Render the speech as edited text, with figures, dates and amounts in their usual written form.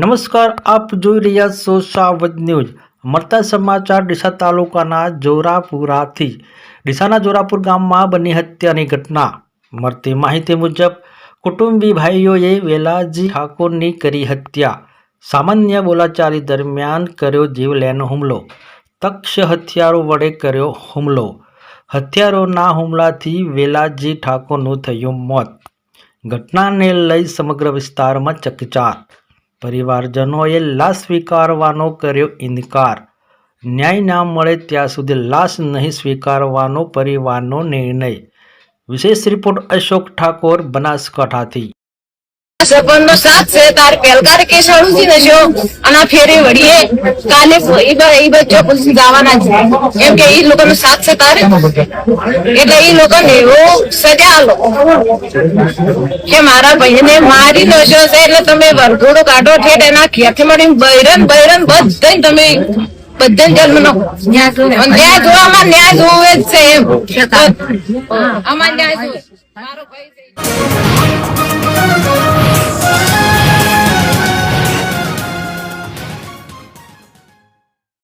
નમસ્કાર, આપ જોઈ રહ્યા છો સાવધ ન્યૂઝ। મળતા સમાચાર ડીસા તાલુકાના જોરાપુરાથી। ડીસાના જોરાપુર ગામમાં બની હત્યાની ઘટના। મળતી માહિતી મુજબ કુટુંબી ભાઈઓએ વેલાજી ઠાકોરની કરી હત્યા। સામાન્ય બોલાચાલી દરમિયાન કર્યો જીવલેણ હુમલો। તક્ષ હથિયારો વડે કર્યો હુમલો। હથિયારોના હુમલાથી વેલાજી ઠાકોરનું થયું મોત। ઘટનાને લઈ સમગ્ર વિસ્તારમાં ચકચાર। પરિવારજનોએ લાશ સ્વીકારવાનો કર્યો ઇનકાર। ન્યાય ના મળે ત્યાં સુધી લાશ નહીં સ્વીકારવાનો પરિવારનો નિર્ણય। વિશેષ રિપોર્ટ અશોક ઠાકોર, બનાસકાંઠાથી। સરપંચનો સાથ છે તાર પેલકાર કે સાડુજી નશો અને ફેરે વડીએ કાલે ઈ બચ્ચો પુલિસ જવાના છે એમ કે ઈ લોકોનો સાથ છે તારે એટલે ઈ લોકોને એવો સજા આલો કે મારા ભાઈને મારી નશો છે એટલે તમે વરઘોડો કાઢો ઠેઠ એના ખેથી મળી બૈરન બધાય તમે બધા જન્મ નો ન્યાય જોવામાં ન્યાય જોવે જ છે એમ અમાર ન્યાય જોવે મારો ભાઈ